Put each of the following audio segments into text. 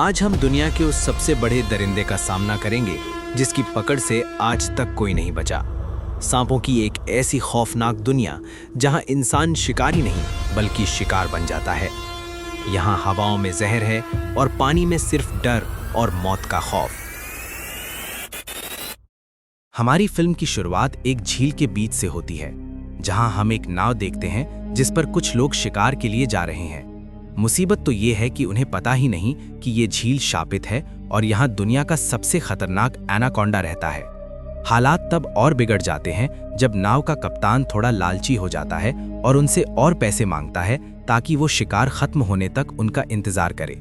आज हम दुनिया के उस सबसे बड़े दरिंदे का सामना करेंगे जिसकी पकड़ से आज तक कोई नहीं बचा। सांपों की एक ऐसी खौफनाक दुनिया जहां इंसान शिकारी नहीं बल्कि शिकार बन जाता है। यहां हवाओं में जहर है और पानी में सिर्फ डर और मौत का खौफ। हमारी फिल्म की शुरुआत एक झील के बीच से होती है, जहां हम एक नाव देखते हैं जिस पर कुछ लोग शिकार के लिए जा रहे हैं। मुसीबत तो ये है कि उन्हें पता ही नहीं कि ये झील शापित है और यहाँ दुनिया का सबसे खतरनाक एनाकोंडा रहता है। हालात तब और बिगड़ जाते हैं जब नाव का कप्तान थोड़ा लालची हो जाता है और उनसे और पैसे मांगता है ताकि वो शिकार खत्म होने तक उनका इंतजार करे।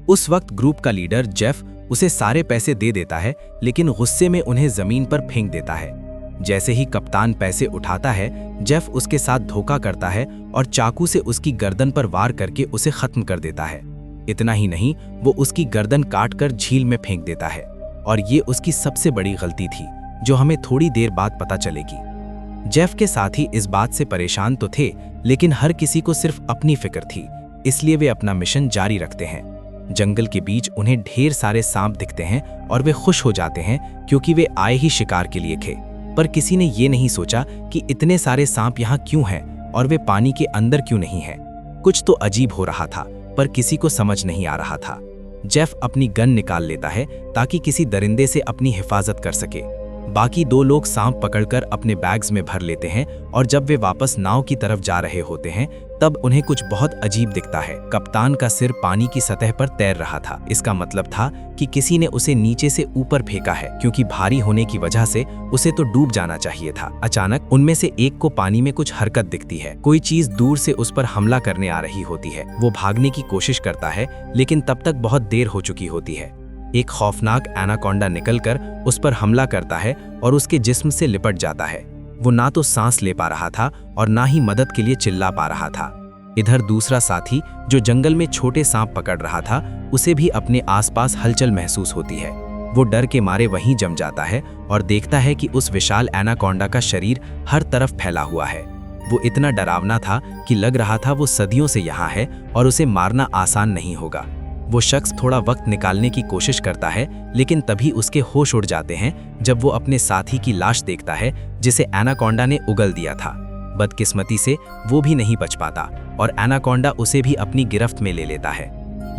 उस वक्त ग्रुप का लीडर जेफ उसे सारे पैसे दे देता है, लेकिन गुस्से में उन्हें जमीन पर फेंक देता है। जैसे ही कप्तान पैसे उठाता है, जेफ उसके साथ धोखा करता है और चाकू से उसकी गर्दन पर वार करके उसे खत्म कर देता है। इतना ही नहीं, वो उसकी गर्दन काटकर झील में फेंक देता है और ये उसकी सबसे बड़ी गलती थी जो हमें थोड़ी देर बाद पता चलेगी। जेफ के साथी इस बात से परेशान तो थे, लेकिन हर किसी को सिर्फ अपनी फिक्र थी, इसलिए वे अपना मिशन जारी रखते हैं। जंगल के बीच उन्हें ढेर सारे सांप दिखते हैं और वे खुश हो जाते हैं क्योंकि वे आए ही शिकार के लिए थे। पर किसी ने ये नहीं सोचा कि इतने सारे सांप यहाँ क्यों हैं और वे पानी के अंदर क्यों नहीं हैं। कुछ तो अजीब हो रहा था, पर किसी को समझ नहीं आ रहा था। जेफ अपनी गन निकाल लेता है ताकि किसी दरिंदे से अपनी हिफाजत कर सके। बाकी दो लोग सांप पकड़कर अपने बैग्स में भर लेते हैं और जब वे वापस नाव की तरफ जा रहे होते हैं तब उन्हें कुछ बहुत अजीब दिखता है। कप्तान का सिर पानी की सतह पर तैर रहा था। इसका मतलब था कि किसी ने उसे नीचे से ऊपर फेंका है, क्योंकि भारी होने की वजह से उसे तो डूब जाना चाहिए था। अचानक उनमें से एक को पानी में कुछ हरकत दिखती है। कोई चीज दूर से उस पर हमला करने आ रही होती है। वो भागने की कोशिश करता है, लेकिन तब तक बहुत देर हो चुकी होती है। एक खौफनाक एनाकोंडा निकलकर उस पर हमला करता है और उसके जिस्म से लिपट जाता है। वो ना तो सांस ले पा रहा था और ना ही मदद के लिए चिल्ला पा रहा था। इधर दूसरा साथी जो जंगल में छोटे सांप पकड़ रहा था, उसे भी अपने आसपास हलचल महसूस होती है। वो डर के मारे वहीं जम जाता है और देखता है कि उस विशाल एनाकोंडा का शरीर हर तरफ फैला हुआ है। वो इतना डरावना था कि लग रहा था वो सदियों से यहाँ है और उसे मारना आसान नहीं होगा। वो शख्स थोड़ा वक्त निकालने की कोशिश करता है, लेकिन तभी उसके होश उड़ जाते हैं जब वो अपने साथी की लाश देखता है जिसे एनाकोंडा ने उगल दिया था। बदकिस्मती से वो भी नहीं बच पाता और एनाकोंडा उसे भी अपनी गिरफ्त में ले लेता है।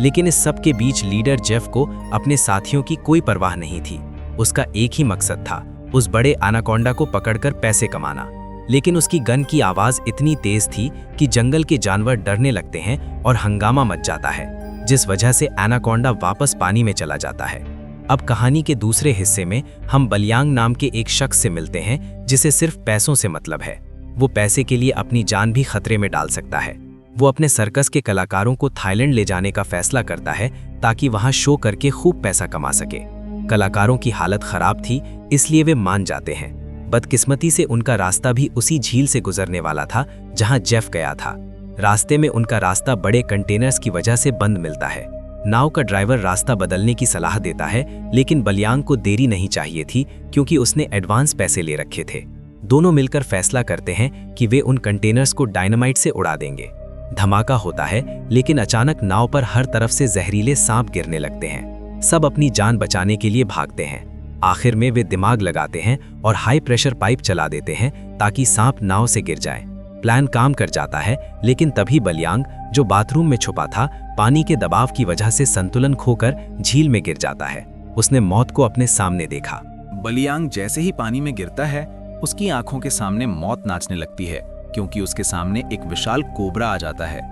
लेकिन इस सब के बीच लीडर जेफ को अपने साथियों की कोई परवाह नहीं थी। उसका एक ही मकसद था, उस बड़े एनाकोंडा को पकड़कर पैसे कमाना। लेकिन उसकी गन की आवाज़ इतनी तेज थी कि जंगल के जानवर डरने लगते हैं और हंगामा मच जाता है, जिस वजह से एनाकोंडा वापस पानी में चला जाता है। अब कहानी के दूसरे हिस्से में हम बलियांग नाम के एक शख्स से मिलते हैं जिसे सिर्फ पैसों से मतलब है। वो पैसे के लिए अपनी जान भी खतरे में डाल सकता है। वो अपने सर्कस के कलाकारों को थाईलैंड ले जाने का फैसला करता है ताकि वहां शो करके खूब पैसा कमा सके। कलाकारों की हालत खराब थी, इसलिए वे मान जाते हैं। बदकिस्मती से उनका रास्ता भी उसी झील से गुजरने वाला था जहां जेफ गया था। रास्ते में उनका रास्ता बड़े कंटेनर्स की वजह से बंद मिलता है। नाव का ड्राइवर रास्ता बदलने की सलाह देता है, लेकिन बलियांग को देरी नहीं चाहिए थी क्योंकि उसने एडवांस पैसे ले रखे थे। दोनों मिलकर फैसला करते हैं कि वे उन कंटेनर्स को डायनामाइट से उड़ा देंगे। धमाका होता है, लेकिन अचानक नाव पर हर तरफ से जहरीले सांप गिरने लगते हैं। सब अपनी जान बचाने के लिए भागते हैं। आखिर में वे दिमाग लगाते हैं और हाई प्रेशर पाइप चला देते हैं ताकि सांप नाव से गिर जाए। प्लान काम कर जाता है, लेकिन तभी बलियांग जो बाथरूम में छुपा था, पानी के दबाव की वजह से संतुलन खोकर झील में गिर जाता है। उसने मौत को अपने सामने देखा। बलियांग जैसे ही पानी में गिरता है, उसकी आंखों के सामने मौत नाचने लगती है, क्योंकि उसके सामने एक विशाल कोबरा आ जाता है।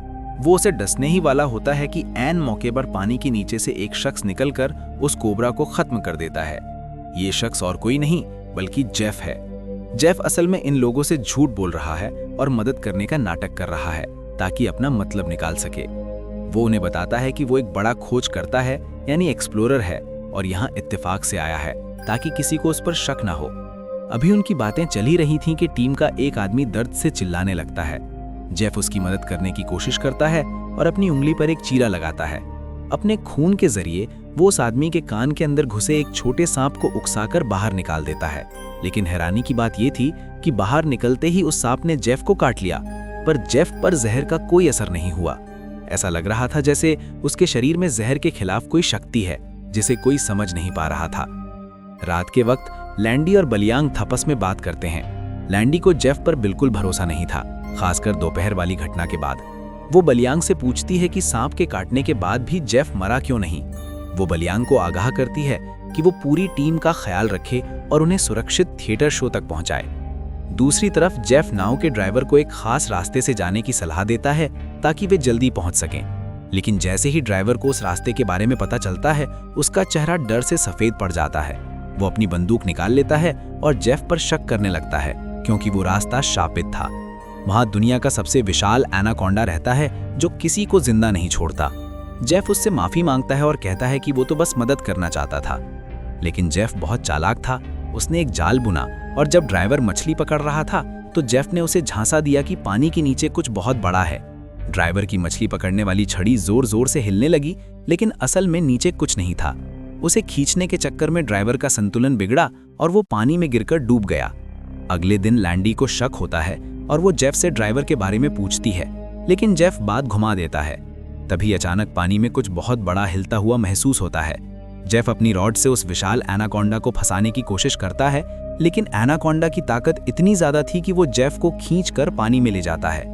वो उसे डसने ही वाला होता है कि ऐन मौके पर पानी के नीचे से एक शख्स निकलकर उस कोबरा को खत्म कर देता है। ये शख्स और कोई नहीं बल्कि जेफ है। जेफ असल में इन लोगों से झूठ बोल रहा है और मदद करने का नाटक कर रहा है ताकि अपना मतलब निकाल सके। वो उन्हें बताता है कि वो एक बड़ा खोज करता है, यानी एक्सप्लोरर है, और यहाँ इत्तेफाक से आया है ताकि किसी को उस पर शक ना हो। अभी उनकी बातें चल ही रही थीं कि टीम का एक आदमी दर्द से चिल्लाने लगता है। जेफ उसकी मदद करने की कोशिश करता है और अपनी उंगली पर एक चीरा लगाता है। अपने खून के जरिए वो उस आदमी के कान के अंदर घुसे एक छोटे सांप को उकसाकर बाहर निकाल देता है। लेकिन हैरानी की बात ये थी कि बाहर निकलते ही उस सांप ने जेफ को काट लिया, पर जेफ पर जहर का कोई असर नहीं हुआ। ऐसा लग रहा था जैसे उसके शरीर में जहर के खिलाफ कोई शक्ति है जिसे कोई समझ नहीं पा रहा था। रात के वक्त लैंडी और बलियांग आपस में बात करते हैं। लैंडी को जेफ पर बिल्कुल भरोसा नहीं था, खासकर दोपहर वाली घटना के बाद। वो बलियांग से पूछती है कि सांप के काटने के बाद भी जेफ मरा क्यों नहीं। वो बलियांग को आगाह करती है कि वो पूरी टीम का ख्याल रखे और उन्हें सुरक्षित थिएटर शो तक पहुंचाए। दूसरी तरफ जेफ नाव के ड्राइवर को एक खास रास्ते से जाने की सलाह देता है ताकि वे जल्दी पहुंच सकें। लेकिन जैसे ही ड्राइवर को उस रास्ते के बारे में पता चलता है, उसका चेहरा डर से सफेद पड़ जाता है। वो अपनी बंदूक निकाल लेता है और जेफ पर शक करने लगता है क्योंकि वो रास्ता शापित था। वहां दुनिया का सबसे विशाल एनाकोंडा रहता है जो किसी को जिंदा नहीं छोड़ता। जेफ उससे माफी मांगता है और कहता है कि वो तो बस मदद करना चाहता था। लेकिन जेफ बहुत चालाक था। उसने एक जाल बुना और जब ड्राइवर मछली पकड़ रहा था तो जेफ ने उसे झांसा दिया कि पानी के नीचे कुछ बहुत बड़ा है। ड्राइवर की मछली पकड़ने वाली छड़ी जोर जोर से हिलने लगी, लेकिन असल में नीचे कुछ नहीं था। उसे खींचने के चक्कर में ड्राइवर का संतुलन बिगड़ा और वो पानी में गिरकर डूब गया। अगले दिन लैंडी को शक होता है और वो जेफ से ड्राइवर के बारे में पूछती है, लेकिन जेफ बात घुमा देता है। तभी अचानक पानी में कुछ बहुत बड़ा हिलता हुआ महसूस होता है। जेफ अपनी रॉड से उस विशाल एनाकोंडा को फंसाने की कोशिश करता है, लेकिन एनाकोंडा की ताकत इतनी ज्यादा थी कि वो जेफ को खींचकर पानी में ले जाता है।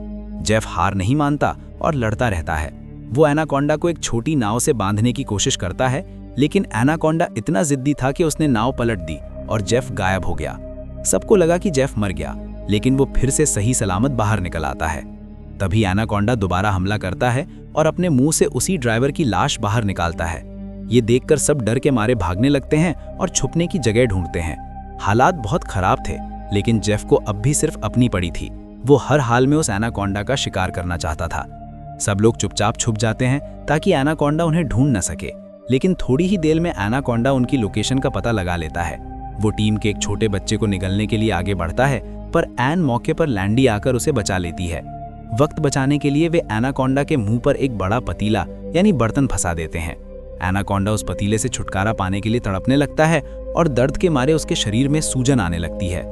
जेफ हार नहीं मानता और लड़ता रहता है। वो एनाकोंडा को एक छोटी नाव से बांधने की कोशिश करता है, लेकिन एनाकोंडा इतना जिद्दी था कि उसने नाव पलट दी और जेफ गायब हो गया। सबको लगा कि जेफ मर गया, लेकिन वो फिर से सही सलामत बाहर निकल आता है। तभी एनाकोंडा दोबारा हमला करता है और अपने मुंह से उसी ड्राइवर की लाश बाहर निकालता है। ये देखकर सब डर के मारे भागने लगते हैं और छुपने की जगह ढूंढते हैं। हालात बहुत खराब थे, लेकिन जेफ को अब भी सिर्फ अपनी पड़ी थी। वो हर हाल में उस एनाकोंडा का शिकार करना चाहता था। सब लोग चुपचाप छुप जाते हैं ताकि एनाकोंडा उन्हें ढूंढ न सके, लेकिन थोड़ी ही देर में एनाकोंडा उनकी लोकेशन का पता लगा लेता है। वो टीम के एक छोटे बच्चे को निगलने के लिए आगे बढ़ता है, पर एन मौके पर लैंडी आकर उसे बचा लेती है। वक्त बचाने के लिए वे एनाकोंडा के मुंह पर एक बड़ा पतीला यानी बर्तन फंसा देते हैं। एनाकोंडा उस पतीले से छुटकारा पाने के लिए तड़पने लगता है और दर्द के मारे उसके शरीर में सूजन आने लगती है।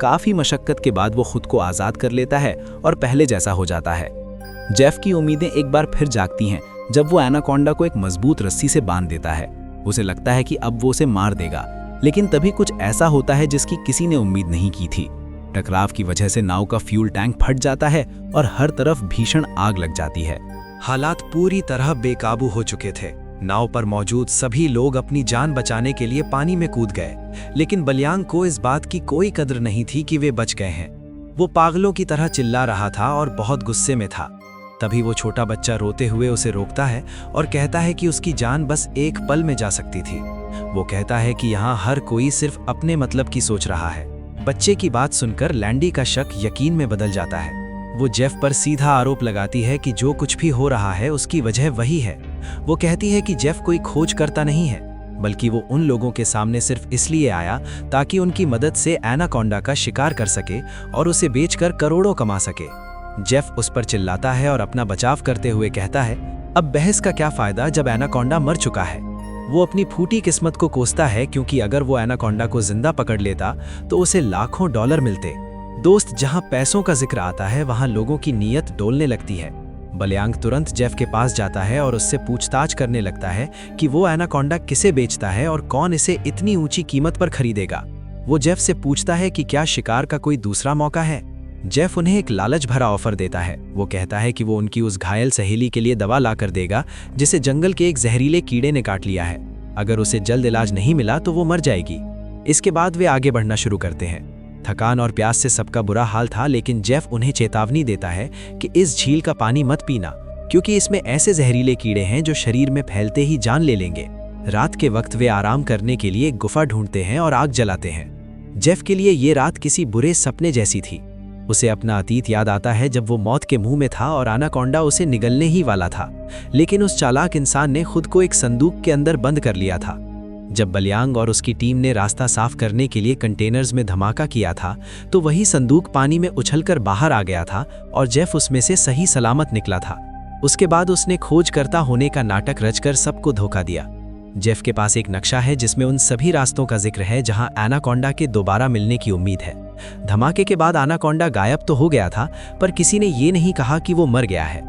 काफी मशक्कत के बाद वो खुद को आजाद कर लेता है और पहले जैसा हो जाता है। जेफ की उम्मीदें एक बार फिर जागती हैं जब वो एनाकोंडा को एक मजबूत रस्सी से बांध देता है। उसे लगता है कि अब वो उसे मार देगा, लेकिन तभी कुछ ऐसा होता है जिसकी किसी ने उम्मीद नहीं की थी। टकराव की वजह से नाव का फ्यूल टैंक फट जाता है और हर तरफ भीषण आग लग जाती है। हालात पूरी तरह बेकाबू हो चुके थे। नाव पर मौजूद सभी लोग अपनी जान बचाने के लिए पानी में कूद गए, लेकिन बलियांग को इस बात की कोई कद्र नहीं थी कि वे बच गए हैं। वो पागलों की तरह चिल्ला रहा था और बहुत गुस्से में था। तभी वो छोटा बच्चा रोते हुए उसे रोकता है और कहता है कि उसकी जान बस एक पल में जा सकती थी। वो कहता है कि यहाँ हर कोई सिर्फ अपने मतलब की सोच रहा है। बच्चे की बात सुनकर लैंडी का शक यकीन में बदल जाता है। वो जेफ पर सीधा आरोप लगाती है कि जो कुछ भी हो रहा है उसकी वजह वही है। वो कहती है कि जेफ कोई खोज करता नहीं है, बल्कि वो उन लोगों के सामने सिर्फ इसलिए आया ताकि उनकी मदद से एनाकोंडा का शिकार कर सके और उसे बेचकर करोड़ों कमा सके। जेफ उस पर चिल्लाता है और अपना बचाव करते हुए कहता है, अब बहस का क्या फायदा जब एनाकोंडा मर चुका है। वो अपनी फूटी किस्मत को कोसता है, क्योंकि अगर वो एनाकोंडा को जिंदा पकड़ लेता तो उसे लाखों डॉलर मिलते। दोस्त, जहां पैसों का जिक्र आता है वहां लोगों की नीयत डोलने लगती है। बलियांग तुरंत जेफ के पास जाता है और उससे पूछताछ करने लगता है कि वो एनाकोंडा किसे बेचता है और कौन इसे इतनी ऊंची कीमत पर खरीदेगा। वो जेफ से पूछता है कि क्या शिकार का कोई दूसरा मौका है। जेफ उन्हें एक लालच भरा ऑफर देता है। वो कहता है कि वो उनकी उस घायल सहेली के लिए दवा लाकर देगा जिसे जंगल के एक जहरीले कीड़े ने काट लिया है। अगर उसे जल्द इलाज नहीं मिला तो वो मर जाएगी। इसके बाद वे आगे बढ़ना शुरू करते हैं। थकान और प्यास से सबका बुरा हाल था, लेकिन जेफ उन्हें चेतावनी देता है कि इस झील का पानी मत पीना, क्योंकि इसमें ऐसे जहरीले कीड़े हैं जो शरीर में फैलते ही जान ले लेंगे। रात के वक्त वे आराम करने के लिए एक गुफा ढूंढते हैं और आग जलाते हैं। जेफ के लिए ये रात किसी बुरे सपने जैसी थी। उसे अपना अतीत याद आता है जब वो मौत के मुंह में था और एनाकोंडा उसे निगलने ही वाला था, लेकिन उस चालाक इंसान ने खुद को एक संदूक के अंदर बंद कर लिया था। जब बलियांग और उसकी टीम ने रास्ता साफ करने के लिए कंटेनर्स में धमाका किया था तो वही संदूक पानी में उछलकर बाहर आ गया था और जेफ उसमें से सही सलामत निकला था। उसके बाद उसने खोजकर्ता होने का नाटक रचकर सबको धोखा दिया। जेफ के पास एक नक्शा है जिसमें उन सभी रास्तों का जिक्र है जहां एनाकोंडा के दोबारा मिलने की उम्मीद है। धमाके के बाद एनाकोंडा गायब तो हो गया था, पर किसी ने ये नहीं कहा कि वो मर गया है।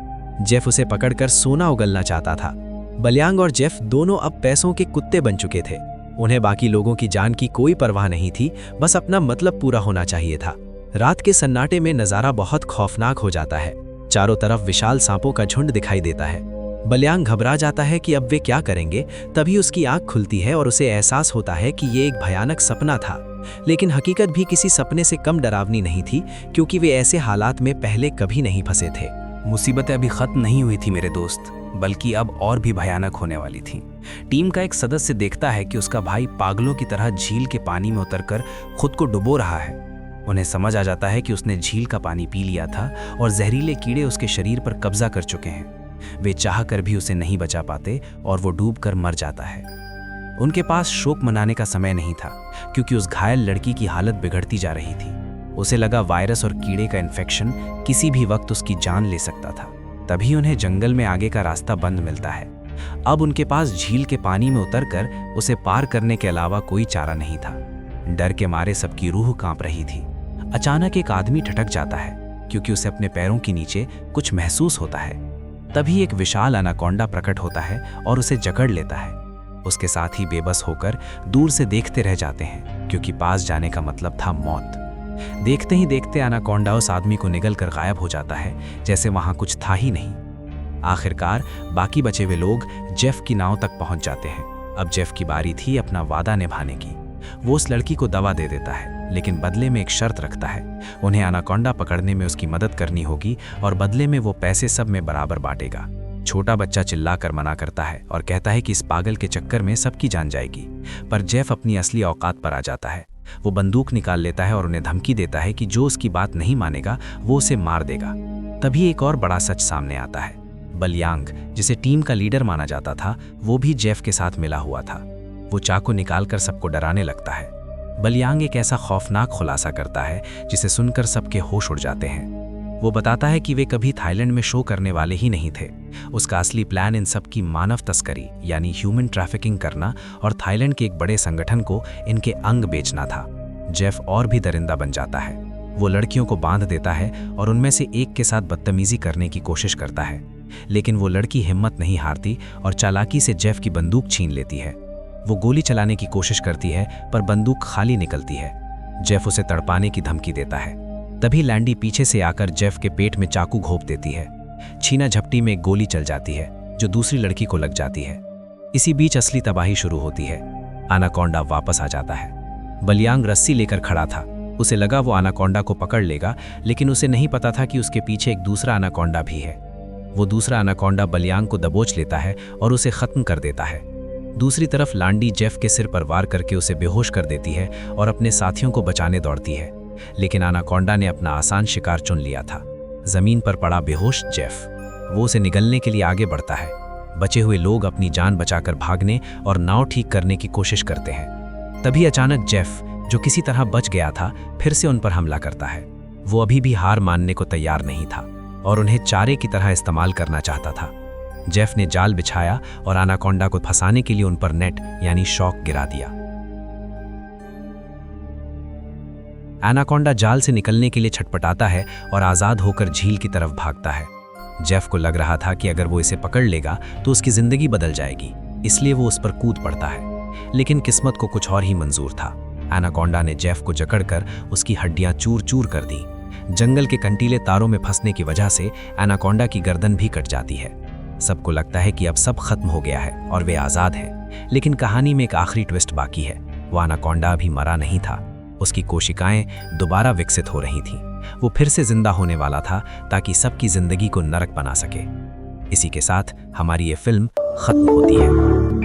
जेफ उसे पकड़कर सोना उगलना चाहता था। बलियांग और जेफ दोनों अब पैसों के कुत्ते बन चुके थे। उन्हें बाकी लोगों की जान की कोई परवाह नहीं थी, बस अपना मतलब पूरा होना चाहिए था। रात के सन्नाटे में नज़ारा बहुत खौफनाक हो जाता है। चारों तरफ विशाल सांपों का झुंड दिखाई देता है। बलियांग घबरा जाता है कि अब वे क्या करेंगे। तभी उसकी आंख खुलती है और उसे एहसास होता है कि ये एक भयानक सपना था। लेकिन हकीकत भी किसी सपने से कम डरावनी नहीं थी, क्योंकि वे ऐसे हालात में पहले कभी नहीं फंसे थे। मुसीबतें अभी खत्म नहीं हुई थी मेरे दोस्त, बल्कि अब और भी भयानक होने वाली थी। टीम का एक सदस्य देखता है कि उसका भाई पागलों की तरह झील के पानी में उतरकर खुद को डुबो रहा है। उन्हें समझ आ जाता है कि उसने झील का पानी पी लिया था और जहरीले कीड़े उसके शरीर पर कब्जा कर चुके हैं। वे चाहकर भी उसे नहीं बचा पाते और वो डूबकर मर जाता है। उनके पास शोक मनाने का समय नहीं था, क्योंकि उस घायल लड़की की हालत बिगड़ती जा रही थी। उसे लगा वायरस और कीड़े का इन्फेक्शन किसी भी वक्त उसकी जान ले सकता था। तभी उन्हें जंगल में आगे का रास्ता बंद मिलता है। अब उनके पास झील के पानी में उतरकर उसे पार करने के अलावा कोई चारा नहीं था। डर के मारे सबकी रूह कांप रही थी। अचानक एक आदमी ठटक जाता है, क्योंकि उसे अपने पैरों के नीचे कुछ महसूस होता है। तभी एक विशाल एनाकोंडा प्रकट होता है और उसे जकड़ लेता है। उसके साथ ही बेबस होकर दूर से देखते रह जाते हैं, क्योंकि पास जाने का मतलब था मौत। देखते ही देखते एनाकोंडा उस आदमी को निगल कर गायब हो जाता है, जैसे वहां कुछ था ही नहीं। आखिरकार बाकी बचे हुए लोग जेफ की नाव तक पहुंच जाते हैं। अब जेफ की बारी थी अपना वादा निभाने की। वो उस लड़की को दवा दे देता है, लेकिन बदले में एक शर्त रखता है। उन्हें एनाकोंडा पकड़ने में उसकी मदद करनी होगी और बदले में वो पैसे सब में बराबर बांटेगा। छोटा बच्चा चिल्लाकर मना करता है और कहता है कि इस पागल के चक्कर में सबकी जान जाएगी। पर जेफ अपनी असली औकात पर आ जाता है। वो बंदूक निकाल लेता है और उन्हें धमकी देता है कि जो उसकी बात नहीं मानेगा वो उसे मार देगा। तभी एक और बड़ा सच सामने आता है। बलियांग, जिसे टीम का लीडर माना जाता था, वो भी जेफ के साथ मिला हुआ था। वो चाकू निकालकर सबको डराने लगता है। बलियांग एक ऐसा खौफनाक खुलासा करता है जिसे सुनकर सबके होश उड़ जाते हैं। वो बताता है कि वे कभी थाईलैंड में शो करने वाले ही नहीं थे। उसका असली प्लान इन सब की मानव तस्करी यानी ह्यूमन ट्रैफिकिंग करना और थाईलैंड के एक बड़े संगठन को इनके अंग बेचना था। जेफ और भी दरिंदा बन जाता है। वो लड़कियों को बांध देता है और उनमें से एक के साथ बदतमीजी करने की कोशिश करता है, लेकिन वो लड़की हिम्मत नहीं हारती और चालाकी से जेफ की बंदूक छीन लेती है। वो गोली चलाने की कोशिश करती है, पर बंदूक खाली निकलती है। जेफ उसे तड़पाने की धमकी देता है। तभी लैंडी पीछे से आकर जेफ के पेट में चाकू घोंप देती है। छीना झपटी में एक गोली चल जाती है, जो दूसरी लड़की को लग जाती है। इसी बीच असली तबाही शुरू होती है। एनाकोंडा वापस आ जाता है। बलियांग रस्सी लेकर खड़ा था। उसे लगा वो एनाकोंडा को पकड़ लेगा, लेकिन उसे नहीं पता था कि उसके पीछे एक दूसरा एनाकोंडा भी है। वो दूसरा एनाकोंडा बलियांग को दबोच लेता है और उसे खत्म कर देता है। दूसरी तरफ लांडी जेफ के सिर पर वार करके उसे बेहोश कर देती है और अपने साथियों को बचाने दौड़ती है, लेकिन एनाकोंडा ने अपना आसान शिकार चुन लिया था। जमीन पर पड़ा बेहोश जेफ। वो उसे निगलने के लिए आगे बढ़ता है। बचे हुए लोग अपनी जान बचाकर भागने और नाव ठीक करने की कोशिश करते हैं। तभी अचानक जेफ, जो किसी तरह बच गया था, फिर से उन पर हमला करता है। वो अभी भी हार मानने को तैयार नहीं था और उन्हें चारे की तरह इस्तेमाल करना चाहता था। जेफ ने जाल बिछाया और एनाकोंडा को फंसाने के लिए उन पर नेट यानी शॉक गिरा दिया। एनाकोंडा जाल से निकलने के लिए छटपटाता है और आज़ाद होकर झील की तरफ भागता है। जेफ को लग रहा था कि अगर वो इसे पकड़ लेगा तो उसकी जिंदगी बदल जाएगी, इसलिए वो उस पर कूद पड़ता है। लेकिन किस्मत को कुछ और ही मंजूर था। एनाकोंडा ने जेफ को जकड़कर उसकी हड्डियां चूर चूर कर दी। जंगल के कंटीले तारों में फंसने की वजह से एनाकोंडा की गर्दन भी कट जाती है। सबको लगता है कि अब सब खत्म हो गया है और वे आज़ाद हैं, लेकिन कहानी में एक आखिरी ट्विस्ट बाकी है। वो एनाकोंडा अभी मरा नहीं था। उसकी कोशिकाएं दोबारा विकसित हो रही थीं। वो फिर से जिंदा होने वाला था ताकि सबकी जिंदगी को नरक बना सके। इसी के साथ हमारी ये फिल्म खत्म होती है।